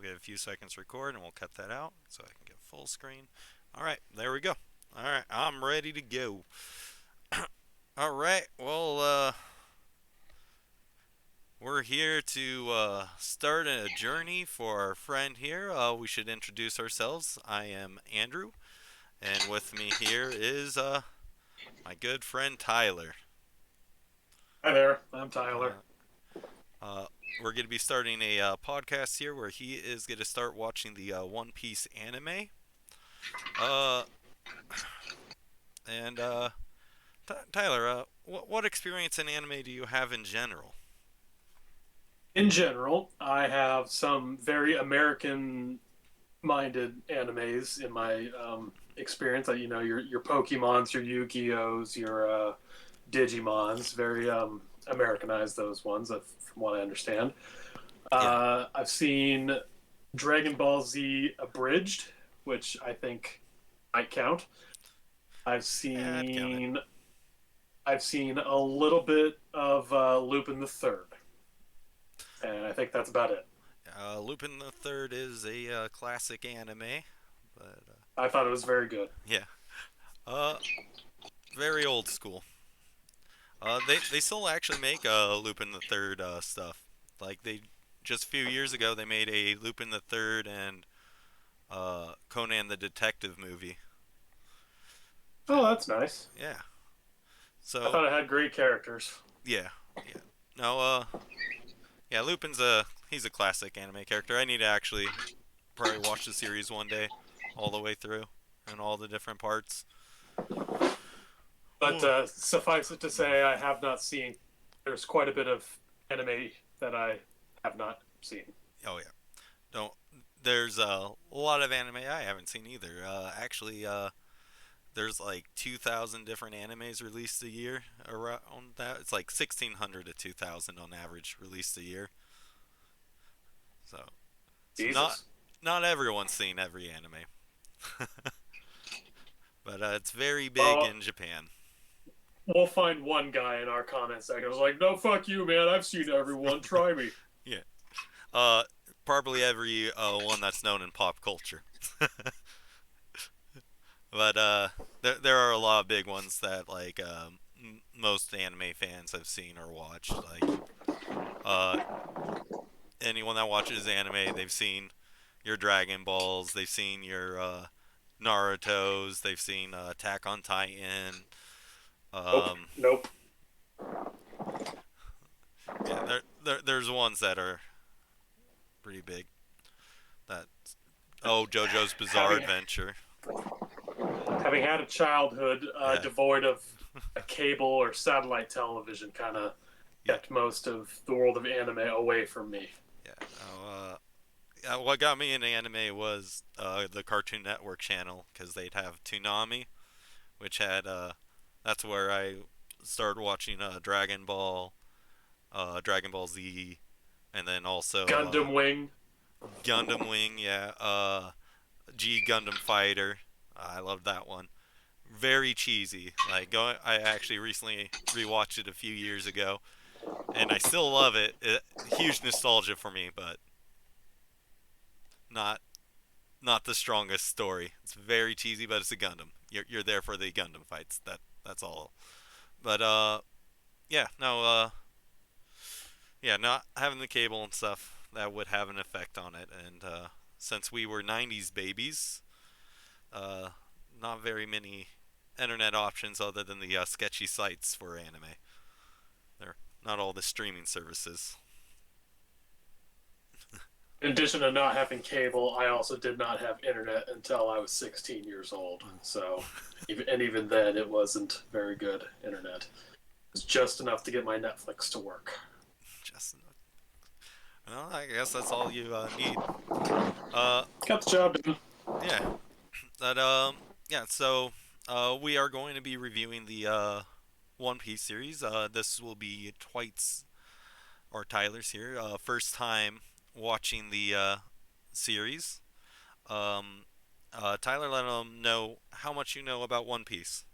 We'll give a few seconds to record and we'll cut that out so I can get full screen. All right, there we go. All right, I'm ready to go. All right, well, we're here to start a journey for our friend here. We should introduce ourselves. I am Andrew, and with me here is my good friend Tyler. Hi there, I'm Tyler. Uh, uh, we're going to be starting a podcast here where he is going to start watching the One Piece anime. Uh, and Tyler, what experience in anime do you have in general? In general, I have some very American minded animes in my experience. Like, your Pokemons, your Yu-Gi-Ohs, your Digimons, very Americanized, those ones, from what I understand. Yeah, I've seen Dragon Ball Z Abridged, which I think might count. I've yeah, I'd count it. seen I've seen a little bit of Lupin the Third, and I think that's about it. Lupin the Third is a classic anime, but I thought it was very good. yeah, uh, very old school. They still actually make Lupin the Third stuff. Like they just a few years ago they made a Lupin the Third and Conan the Detective movie. Oh, And that's nice. yeah, I so thought it had great characters. yeah, yeah. No, yeah, Lupin's he's a classic anime character. I need to actually probably watch the series one day, all the way through, and all the different parts. But Ooh. suffice it to say, I have not seen. There's quite a bit of anime that I have not seen. Oh yeah. Don't. There's a lot of anime I haven't seen either. Actually, there's like 2,000 different animes released a year around that. It's like 1,600 to 2,000 on average released a year. So, so Jesus. not everyone's seen every anime, but it's very big Well, in Japan. we'll find one guy in our comment section who's like, "No, fuck you, man. I've seen everyone. Try me." Yeah. Uh, Probably every one that's known in pop culture. But there are a lot of big ones that like most anime fans have seen or watched. Like uh, anyone that watches anime, they've seen your Dragon Balls, they've seen your Naruto's, they've seen Attack on Titan. Nope. Um, Nope. yeah, there's ones that are pretty big. That JoJo's Bizarre Having Adventure. having had a childhood Yeah, devoid of a cable or satellite television, kind of yeah, kept most of the world of anime away from me. yeah. Yeah, what got me into anime was the Cartoon Network channel because they'd have Toonami, which had that's where I started watching Dragon Ball Z, and then also Gundam Wing. Gundam Wing, yeah, G Gundam Fighter. I loved that one. Very cheesy. I actually recently rewatched it a few years ago, and I still love it. Huge nostalgia for me, but not not the strongest story. It's very cheesy, but it's a Gundam. You're there for the Gundam fights. That's all. But yeah, no, yeah, not having the cable and stuff that would have an effect on it. And since we were '90s babies, uh, not very many internet options other than the sketchy sites for anime. They're not all the streaming services. In addition to not having cable, I also did not have internet until I was 16 years old. So, even then, it wasn't very good internet. It was just enough to get my Netflix to work. Just well, I guess that's all you need. Uh, Got the job done. yeah, that yeah. So we are going to be reviewing the One Piece series. This will be Twite's or Tyler's here. First time watching the series. Um, Tyler, let them know how much you know about One Piece.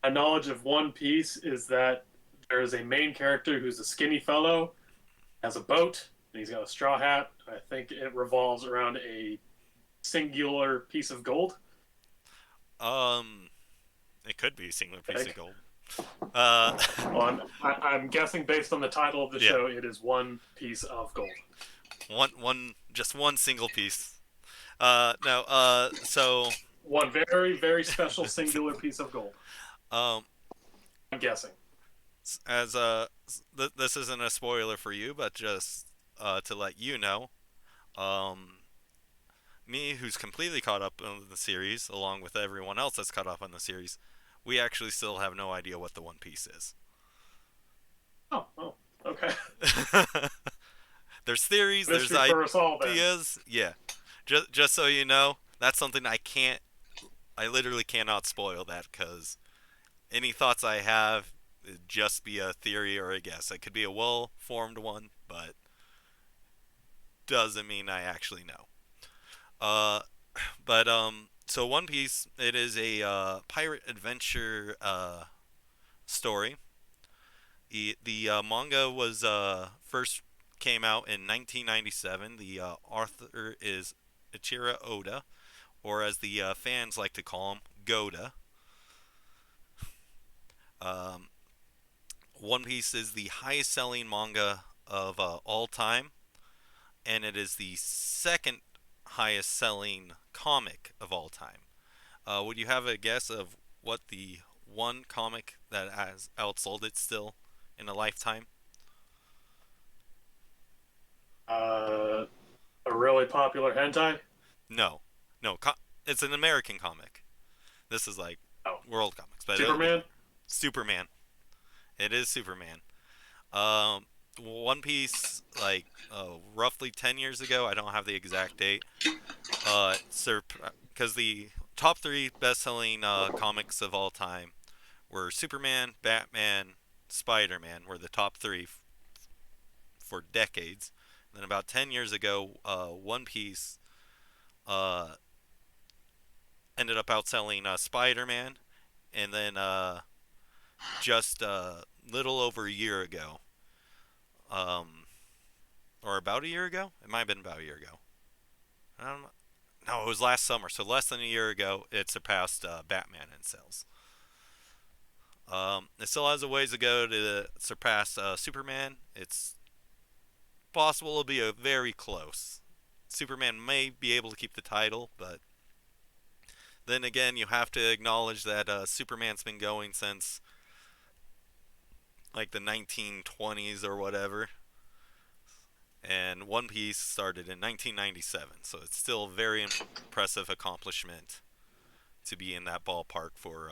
My knowledge of One Piece is that there is a main character who's a skinny fellow, has a boat, and he's got a straw hat. I think it revolves around a singular piece of gold. Um, it could be a singular I piece of think. gold. Uh, Well, I'm guessing based on the title of the yeah, show, it is one piece of gold. just one single piece. No. So, One very, very special singular piece of gold. um, I'm guessing. as this isn't a spoiler for you, but just to let you know, um, me, who's completely caught up on the series, along with everyone else that's caught up on the series, we actually still have no idea what the One Piece is. Oh, okay. There's theories, there's Mystery for us all then. ideas, yeah. Just so you know, that's something I literally cannot spoil that because any thoughts I have it'd just be a theory or a guess. It could be a well-formed one, but doesn't mean I actually know. Uh, so One Piece, it is a pirate adventure story. The manga was first came out in 1997. The author is Ichiro Oda, or as the fans like to call him, Goda. Um, One Piece is the highest selling manga of all time, and it is the second highest selling comic of all time. Would you have a guess of what the one comic that has outsold it still in a lifetime? Uh, a really popular hentai. No, no, it's an American comic. This is like Oh, world comics, but Superman. Superman. It is Superman. Um, One Piece, like roughly 10 years ago. I don't have the exact date. Because the top three best-selling comics of all time were Superman, Batman, Spider-Man. Were the top three for decades. And then about 10 years ago, One Piece uh, ended up outselling Spider-Man, and then just a little over a year ago, um, or about a year ago, it might have been about a year ago. I don't know. No, it was last summer, so less than a year ago, it surpassed Batman in sales. It still has a ways to go to surpass Superman. It's possible it'll be a very close. Superman may be able to keep the title, but then again, you have to acknowledge that Superman's been going since like the 1920s or whatever, and One Piece started in 1997, so it's still a very impressive accomplishment to be in that ballpark for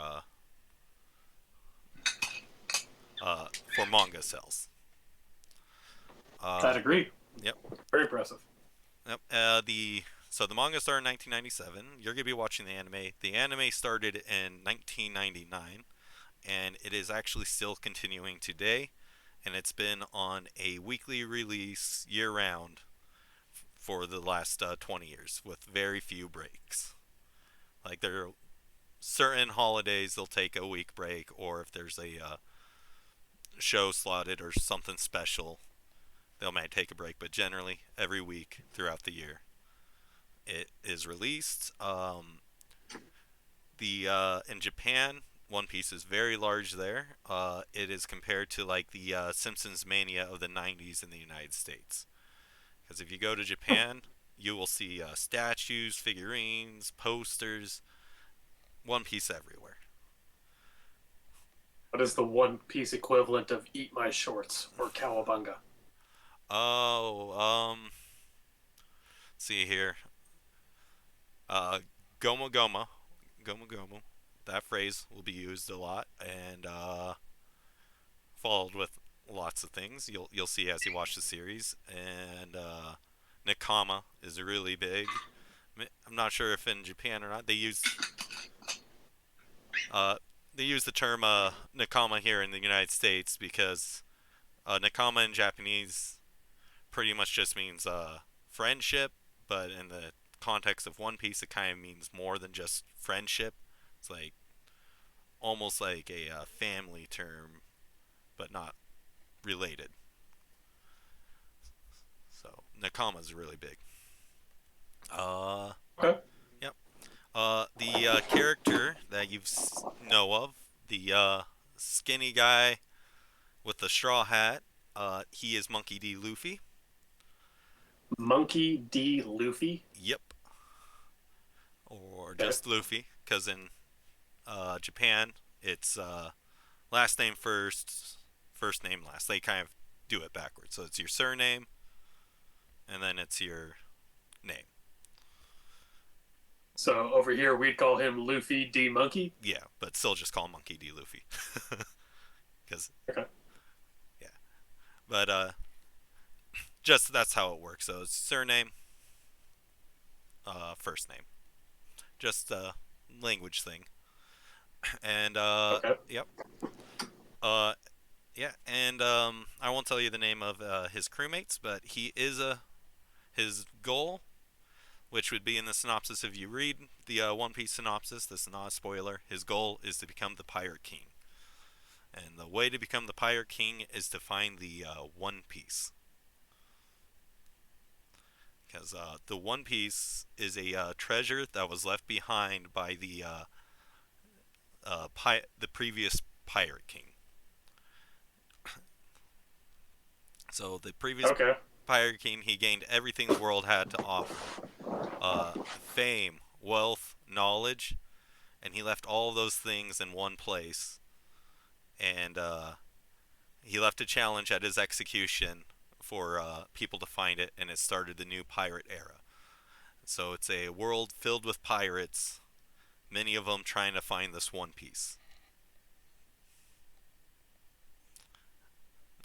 manga sales. I'd Um, agree. yep, Very impressive. yep. The manga started in 1997. You're gonna be watching the anime. The anime started in 1999, and it is actually still continuing today. And it's been on a weekly release year round for the last 20 years with very few breaks. Like there are certain holidays they'll take a week break, or if there's a show slotted or something special, they might take a break. But generally, every week throughout the year, it is released. The In Japan, One Piece is very large there. It is compared to like the Simpsons mania of the '90s in the United States. Because if you go to Japan, you will see statues, figurines, posters, One Piece everywhere. What is the One Piece equivalent of "Eat My Shorts" or "Cowabunga"? Oh, see here. Uh, Goma Goma, Goma Goma. That phrase will be used a lot and followed with lots of things. You'll see as you watch the series. And Nakama is really big. I'm not sure if in Japan or not uh, they use the term Nakama here in the United States because Nakama in Japanese pretty much just means friendship, but in the context of One Piece, it kind of means more than just friendship. It's like almost like a family term, but not related. So Nakama's really big. Uh, Okay. yep. The character that you know of, the skinny guy with the straw hat, he is Monkey D. Luffy. Monkey D. Luffy. Yep. Or Okay. just Luffy, because in Japan, it's last name first, first name last. They kind of do it backwards. So it's your surname, and then it's your name. So over here we'd call him Luffy D. Monkey. Yeah, but still just call him Monkey D. Luffy. Because, Okay. yeah. But just that's how it works. So it's surname, first name. Just a language thing. And, Okay. yep. Yeah, and I won't tell you the name of his crewmates, but he is his goal, which would be in the synopsis if you read the One Piece synopsis. This is not a spoiler. His goal is to become the Pirate King, and the way to become the Pirate King is to find the One Piece, because the One Piece is a treasure that was left behind by the previous Pirate King. So the previous Okay. Pirate King, he gained everything the world had to offer: fame, wealth, knowledge, and he left all of those things in one place. And he left a challenge at his execution for people to find it, and it started the new pirate era. So it's a world filled with pirates, many of them trying to find this one piece.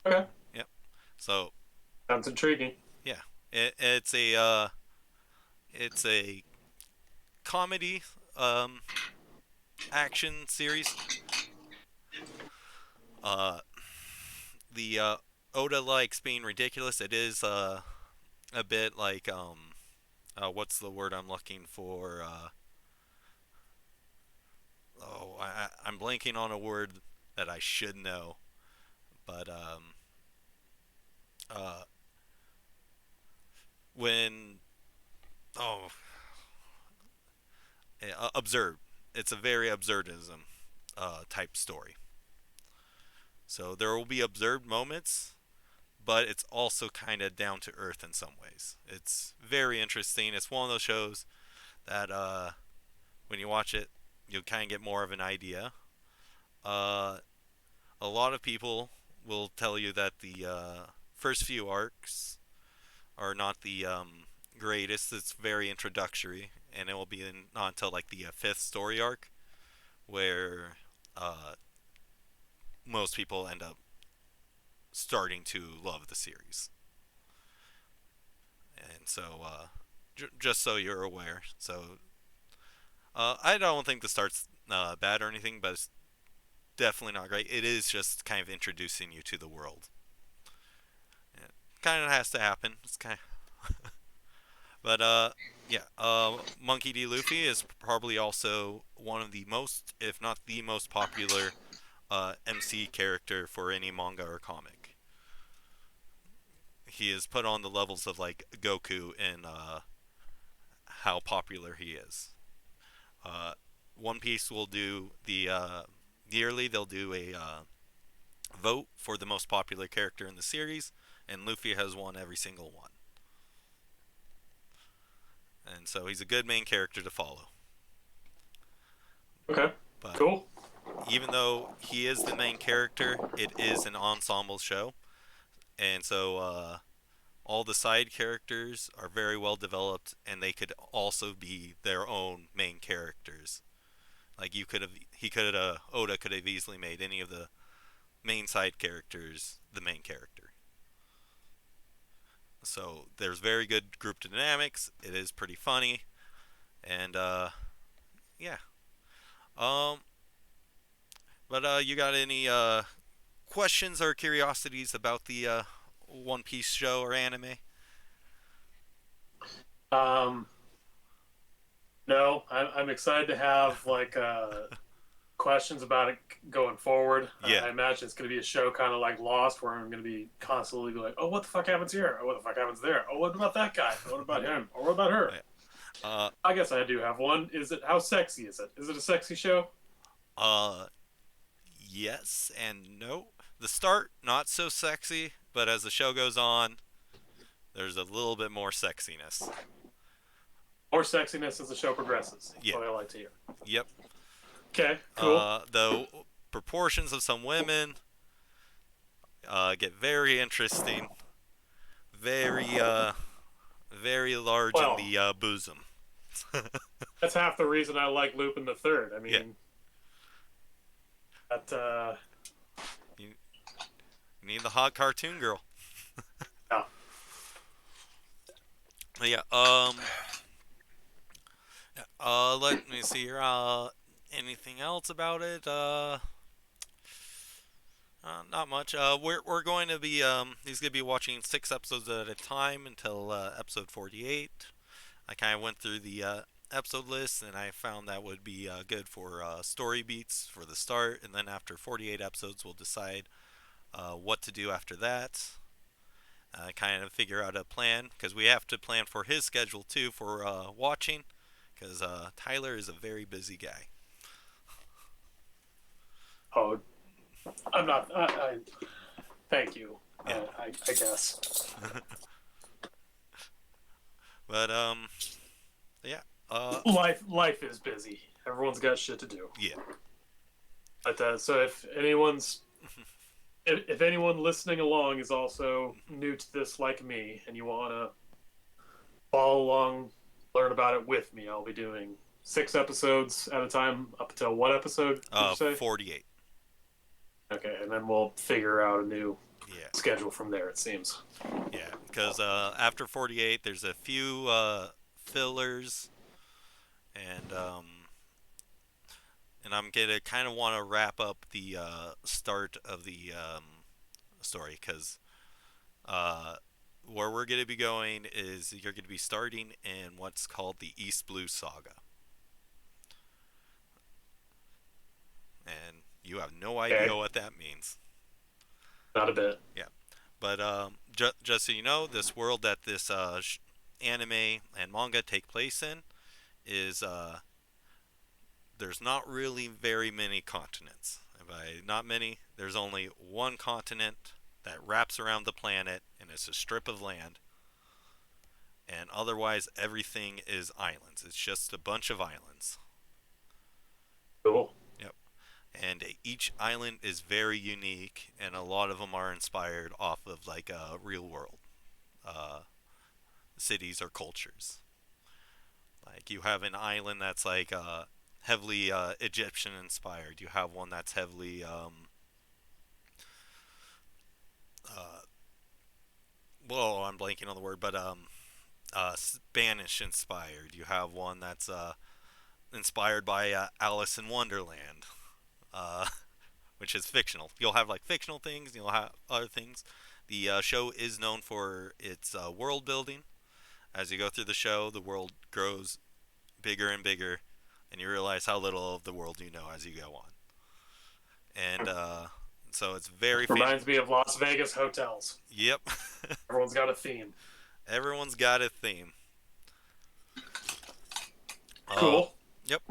Okay. Yep. So Sounds intriguing. yeah, it's a comedy um, action series. Uh, the Oda likes being ridiculous. It is a bit like what's the word I'm looking for? I'm blanking on a word that I should know, but uh, when oh absurd. It's a very absurdism type story. So there will be absurd moments, but it's also kind of down to earth in some ways. It's very interesting. It's one of those shows that when you watch it, you'll kind of get more of an idea. Uh, a lot of people will tell you that the first few arcs are not the greatest. It's very introductory, and it will be not until like the fifth story arc where uh, most people end up starting to love the series. And so, just so you're aware, so I don't think the start's bad or anything, but it's definitely not great. It is just kind of introducing you to the world. It kind of has to happen. It's kind of, but yeah. Monkey D. Luffy is probably also one of the most, if not the most popular MC character for any manga or comic. He is put on the levels of like Goku in how popular he is. Uh, One Piece will do the yearly. They'll do a vote for the most popular character in the series, and Luffy has won every single one. And so he's a good main character to follow. Okay. But Cool. even though he is the main character, it is an ensemble show, and so all the side characters are very well developed, and they could also be their own main characters. Like Oda could have easily made any of the main side characters the main character. So there's very good group dynamics. It is pretty funny, and yeah. Um, but you got any questions or curiosities about the One Piece show or anime? No, I'm excited to have like a questions about it going forward. Yeah, I imagine it's going to be a show kind of like Lost, where I'm going to be constantly like, "Oh, what the fuck happens here? Oh, what the fuck happens there? Oh, what about that guy? What about him? Or what about her?" yeah. Uh, I guess I do have one. Is it how sexy is it? Is it a sexy show? uh, yes and no. The start not so sexy, but as the show goes on, there's a little bit more sexiness. More sexiness as the show progresses. That's Yeah, what I like to hear. yep. Okay, cool. The proportions of some women get very interesting, very very large in Well, the bosom. that's half the reason I like Lupin the Third. I Yeah, mean, that you, you need the hot cartoon girl. yeah. Yeah. Let me see here. Anything else about it? Not much. We're going to be he's gonna be watching 6 episodes at a time until episode 48. I kind of went through the episode list and I found that would be good for story beats for the start, and then after 48 episodes, we'll decide what to do after that. Kind of figure out a plan because we have to plan for his schedule too for watching, because Tyler is a very busy guy. Oh, I'm not. Thank you. Yeah. I guess But yeah. life is busy. Everyone's got shit to do. Yeah. But so if anyone listening along is also new to this like me, and you want to follow along, learn about it with me, I'll be doing 6 episodes at a time, up until what episode did you say? 48. Okay, and then we'll figure out a new Yeah. schedule from there. It seems. Yeah. Because after 48, there's a few fillers, and I'm gonna kind of want to wrap up the start of the story, because uh, where we're gonna be going is you're gonna be starting in what's called the East Blue Saga, and you have no idea Okay, what that means. not a bit. Yeah, but just so you know, this world that this anime and manga take place in is there's not really very many continents. And by not many, there's only one continent that wraps around the planet, and it's a strip of land. And otherwise, everything is islands. It's just a bunch of islands. Cool. Yep. And each island is very unique, and a lot of them are inspired off of like real world uh, cities or cultures. Like you have an island that's like heavily Egyptian inspired. You have one that's heavily uh, well, I'm blanking on the word, but Spanish inspired. You have one that's inspired by Alice in Wonderland, uh, which is fictional. You'll have like fictional things, and you'll have other things. The show is known for its world building. As you go through the show, the world grows bigger and bigger, and you realize how little of the world you know as you go on. And so it's very Reminds me of Las Vegas hotels. Yep. Everyone's got a theme. Everyone's got a theme. Uh, Cool. yep.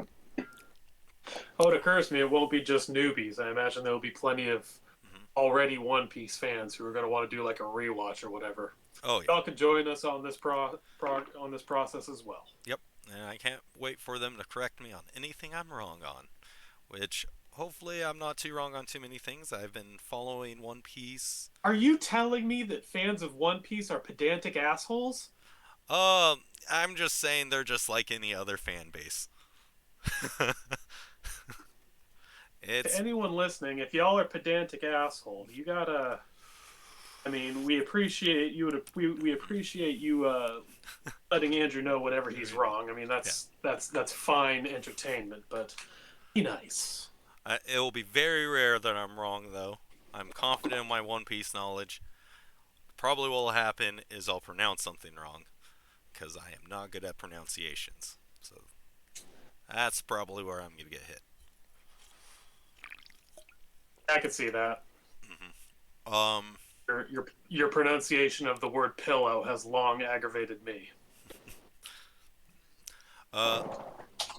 Oh, it occurs to me it won't be just newbies. I imagine there will be plenty of Hmm. already One Piece fans who are going to want to do like a rewatch or whatever. Oh yeah. Y'all can join us on this on this process as well. Yep. And I can't wait for them to correct me on anything I'm wrong on, which hopefully I'm not too wrong on too many things. I've been following One Piece. Are you telling me that fans of One Piece are pedantic assholes? I'm just saying they're just like any other fan base. To It's anyone listening, if y'all are pedantic assholes, you gotta. I mean, we appreciate you. We appreciate you letting Andrew know whenever he's wrong. I mean, yeah. that's fine entertainment, but be nice. It will be very rare that I'm wrong though. I'm confident in my One Piece knowledge. Probably what will happen is I'll pronounce something wrong, because I am not good at pronunciations. So that's probably where I'm gonna get hit. I could see that. Hmm. Your pronunciation of the word pillow has long aggravated me. Uh,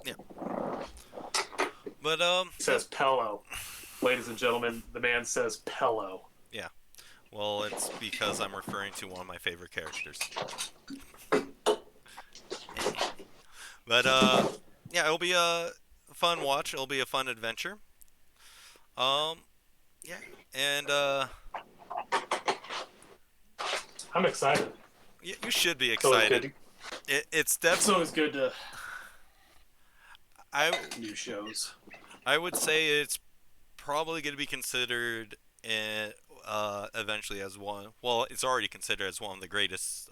yeah, but He yeah, says pillow. Ladies and gentlemen, the man says pillow. yeah. Well, it's because I'm referring to one of my favorite characters. But yeah, it'll be a fun watch. It'll be a fun adventure. Um, yeah, and I'm excited. you should be It's always excited. good. It's It's always good to I new shows. I would say it's probably going to be considered eventually as one. Well, it's already considered as one of the greatest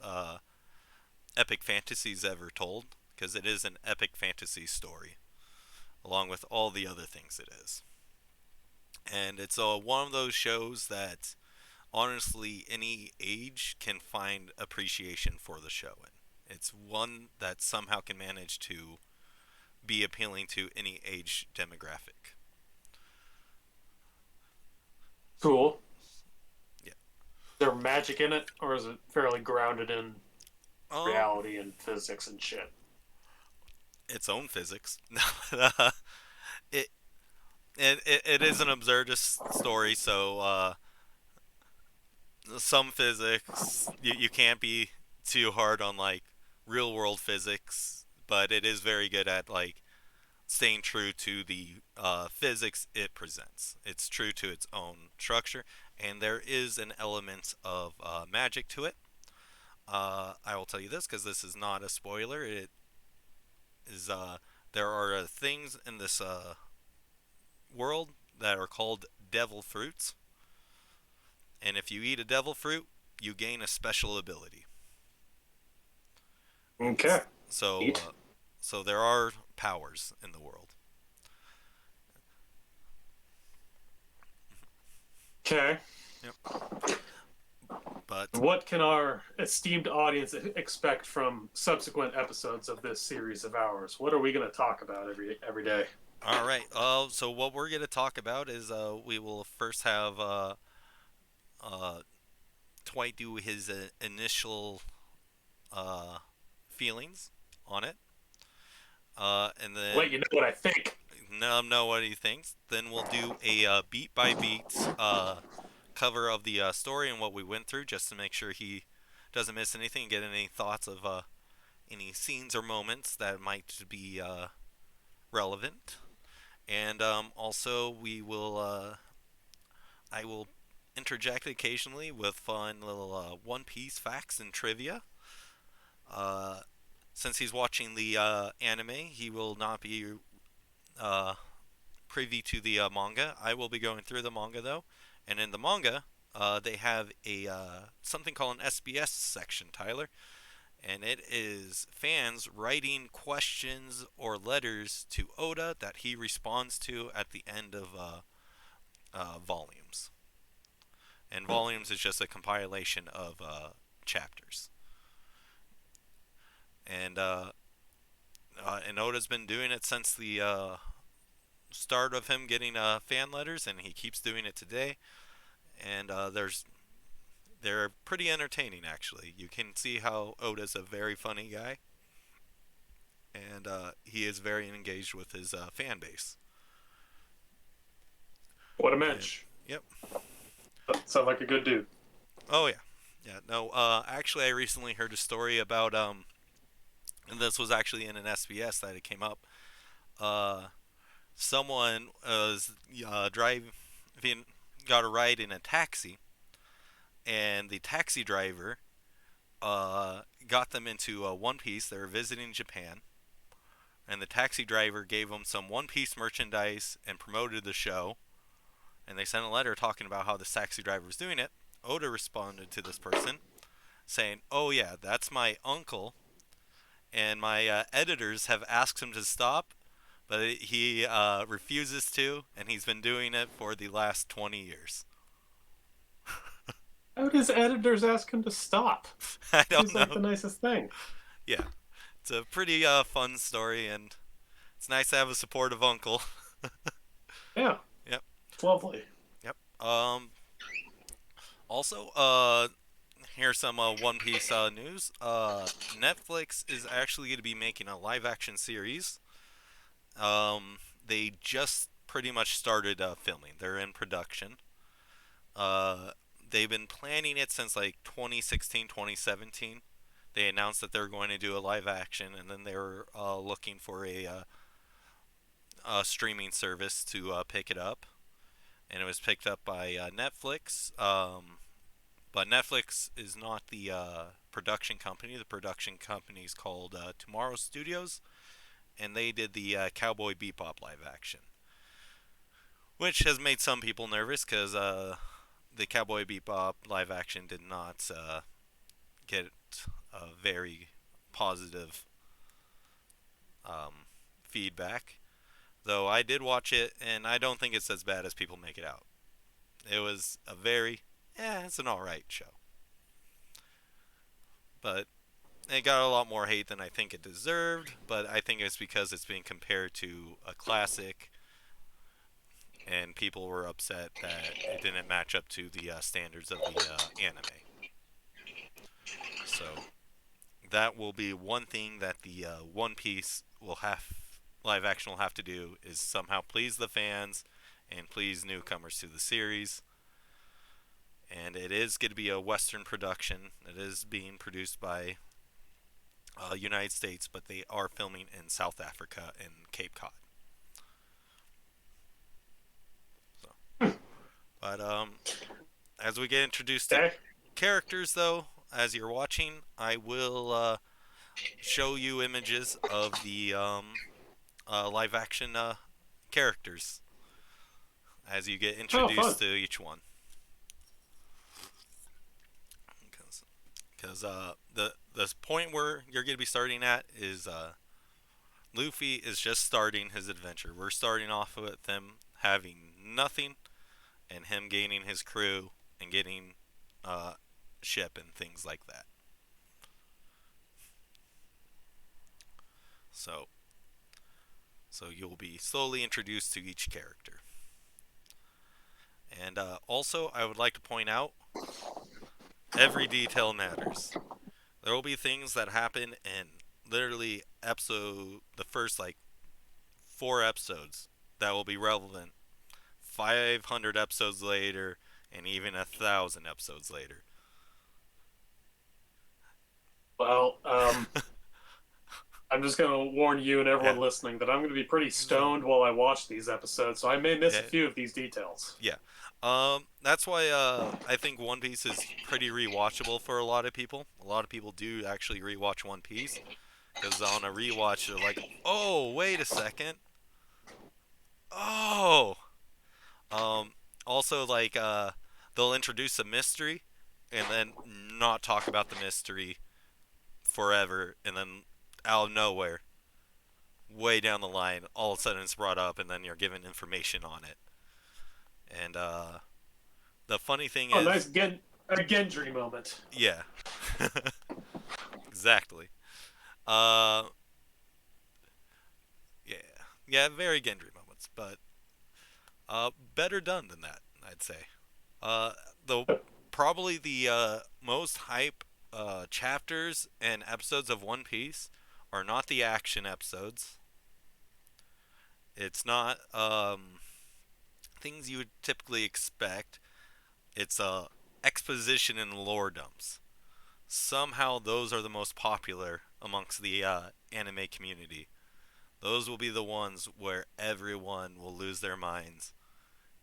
epic fantasies ever told because it is an epic fantasy story along with all the other things it is. And it's one of those shows that honestly any age can find appreciation for the show in. It's one that somehow can manage to be appealing to any age demographic. Cool. Yeah. Is there magic in it, or is it fairly grounded in Um, reality and physics and shit? its own physics. it, it is an absurdist story, so some physics you can't be too hard on like real world physics, but it is very good at like staying true to the physics it presents. It's true to its own structure, and there is an element of magic to it. I will tell you this because this is not a spoiler. It is there are things in this world that are called devil fruits, and if you eat a devil fruit, you gain a special ability. Okay. So, Neat. so there are powers in the world. Okay. Yep. But What can our esteemed audience expect from subsequent episodes of this series of ours? What are we going to talk about every day? all right. So what we're gonna talk about is we will first have uh, Dwight do his initial uh, feelings on it, and Let then you know what I think. let him know what he thinks. Then we'll do a beat by beat cover of the story and what we went through, just to make sure he doesn't miss anything. Get any thoughts of any scenes or moments that might be relevant. And also, I will interject occasionally with fun little One Piece facts and trivia. Uh, since he's watching the anime, he will not be uh, privy to the manga. I will be going through the manga though, and in the manga, they have a something called an SBS section, Tyler, and it is fans writing questions or letters to Oda that he responds to at the end of volumes. And volumes is just a compilation of chapters. And and Oda's been doing it since the start of him getting fan letters, and he keeps doing it today. And they're pretty entertaining actually. You can see how Oda's a very funny guy, and he is very engaged with his fan base. What a And mensch. yep. Sounds like a good dude. Oh yeah. Yeah, no. Actually, I recently heard a story about and this was actually in an SBS that it came up. Uh, someone was driving, got a ride in a taxi, and the taxi driver got them into One Piece. They were visiting Japan, and the taxi driver gave them some One Piece merchandise and promoted the show. And they sent a letter talking about how this taxi driver was doing it. Oda responded to this person saying, "Oh yeah, that's my uncle, and my editors have asked him to stop, but he refuses to, and he's been doing it for the last 20 years." How would his editors ask him to stop? I don't Seems like know. the nicest thing. Yeah, it's a pretty fun story, and it's nice to have a supportive uncle. Yeah, Yep, it's lovely. Um, also, here's some One Piece news. Netflix is actually going to be making a live action series. They just pretty much started filming. They're in production. Uh, they've been planning it since like 2016, 2017. They announced that they're going to do a live action, and then they were looking for a streaming service to pick it up. And it was picked up by Netflix. But Netflix is not the production company. The production company is called Tomorrow Studios, and they did the Cowboy Bebop live action, which has made some people nervous because the Cowboy Bebop live action did not get a very positive um, feedback. Though I did watch it, and I don't think it's as bad as people make it out. It was a it's an alright show. But it got a lot more hate than I think it deserved, but I think it's because it's being compared to a classic, and people were upset that it didn't match up to the standards of the anime. So that will be one thing that the One Piece will have live action will have to do is somehow please the fans and please newcomers to the series. And it is going to be a Western production. It is being produced by United States, but they are filming in South Africa and Cape Cod. So, but as we get introduced to Okay. characters, though, as you're watching, I will show you images of the live action characters as you get Oh, introduced fun. to each one. Because the point where you're going to be starting at is Luffy is just starting his adventure. We're starting off with him having nothing and him gaining his crew and getting uh, ship and things like that. So so you'll be slowly introduced to each character. And also, I would like to point out every detail matters. There will be things that happen in literally the first like 4 episodes that will be relevant 500 episodes later and even 1,000 episodes later. Well, I'm just going to warn you and Yeah, everyone listening that I'm going to be pretty stoned while I watch these episodes, so I may miss a yeah, few of these details. yeah. That's why I think One Piece is pretty rewatchable for a lot of people. A lot of people do actually rewatch One Piece because on a rewatch they're like, "Oh, wait a second. Oh." Um, Also like they'll introduce a mystery and then not talk about the mystery forever, and then out of nowhere, way down the line, all of a sudden it's brought up, and then you're given information on it. And the funny thing Oh, nice is, A Gendry moment. yeah, exactly. Uh, yeah, yeah, very Gendry moments, but better done than that, I'd say. The Probably the most hype chapters and episodes of One Piece are not the action episodes. It's not things you would typically expect. It's exposition and lore dumps. Somehow those are the most popular amongst the anime community. Those will be the ones where everyone will lose their minds.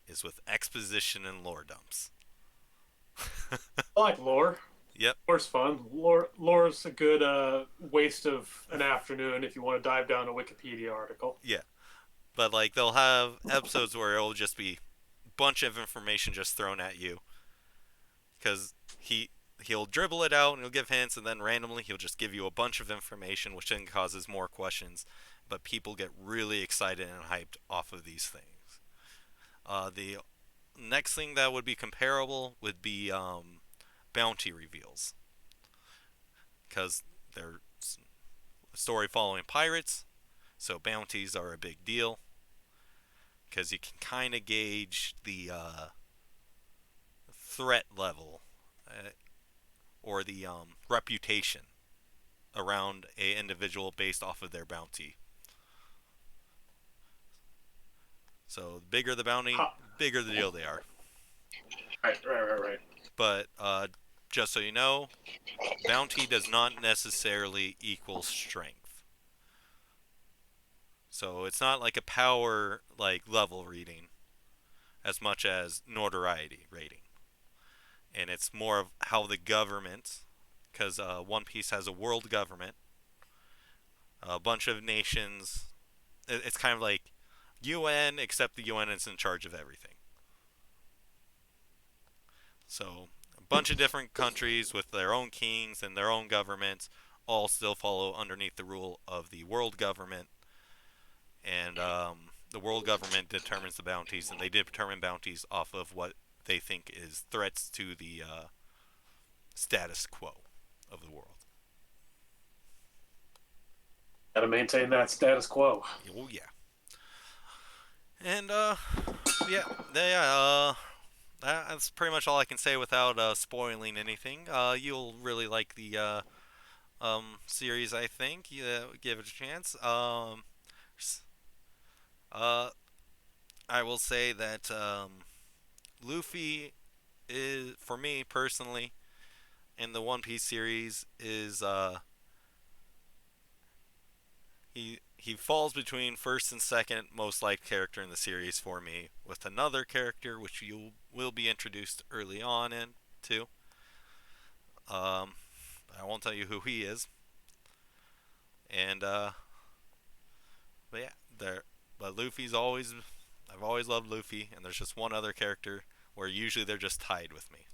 Is with exposition and lore dumps. I like lore. Yep. Lore's fun. Lore's a good waste of an afternoon if you want to dive down a Wikipedia article. Yeah. But like they'll have episodes where it'll just be a bunch of information just thrown at you because he'll dribble it out and he'll give hints, and then randomly he'll just give you a bunch of information, which then causes more questions. But people get really excited and hyped off of these things. The next thing that would be comparable would be bounty reveals, because they're a story following pirates, so bounties are a big deal because you can kind of gauge the threat level or the reputation around a individual based off of their bounty. So the bigger the bounty, Ha, bigger the deal they are. right. But just so you know, bounty does not necessarily equal strength. So it's not like a power like level reading as much as notoriety rating. And it's more of how the government, because One Piece has a world government, a bunch of nations. It's kind of like UN, except the UN is in charge of everything. So a bunch of different countries with their own kings and their own governments all still follow underneath the rule of the world government, and the world government determines the bounties, and they determine bounties off of what they think is threats to the status quo of the world. Got to maintain that status quo. Oh yeah, and yeah, that's pretty much all I can say without spoiling anything. You'll really like the series, I think. Give it a chance. Uh, I will say that Luffy is, for me personally, in the One Piece series, is he falls between first and second most liked character in the series for me, with another character which you will be introduced early on into. Um, I won't tell you who he is, and but yeah, there. But Luffy's always, I've always loved Luffy, and there's just one other character where usually they're just tied with me,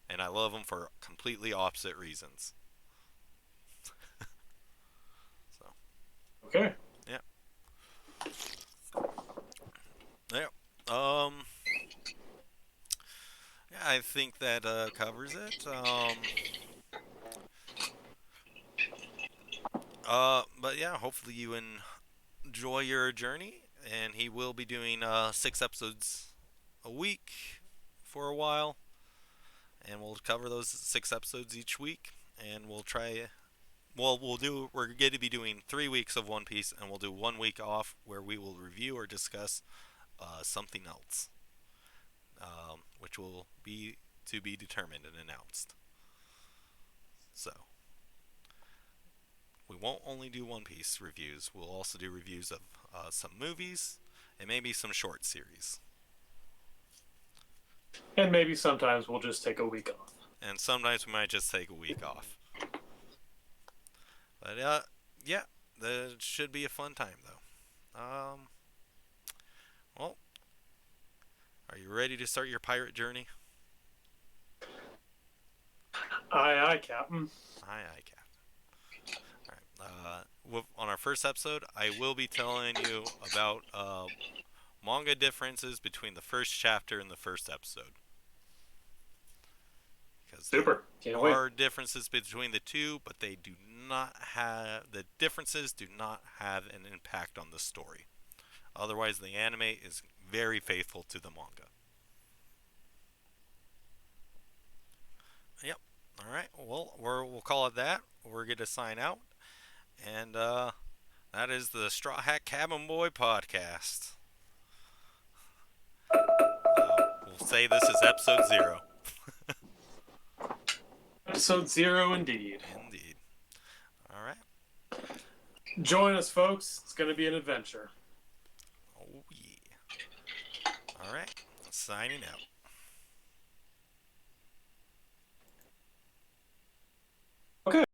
and I love them for completely opposite reasons. So Okay. yeah, yeah. Um, yeah, I think that covers it. But yeah, hopefully you enjoy your journey, and he will be doing 6 episodes a week for a while, and we'll cover those 6 episodes each week, and we'll try. Well, we'll do. We're going to be doing 3 weeks of One Piece, and we'll do 1 week off where we will review or discuss something else, which will be to be determined and announced. So we won't only do One Piece reviews. We'll also do reviews of some movies and maybe some short series. And maybe sometimes we'll just take a week off. And sometimes we might just take a week off. But yeah, that should be a fun time though. Well, are you ready to start your pirate journey? Aye, aye, Captain. Aye, aye, Captain. All right. On our first episode, I will be telling you about manga differences between the first chapter and the first episode, because there Super. Can't wait. are differences between the two, but they do not have the differences do not have an impact on the story. Otherwise, the anime is very faithful to the manga. Yep. All right. Well, we'll call it that. We're going to sign out, and that is the Straw Hat Cabin Boy podcast. We'll say this is episode 0. Episode 0 indeed. Indeed. All right. Join us, folks. It's going to be an adventure. Oh yeah. All right. Signing out.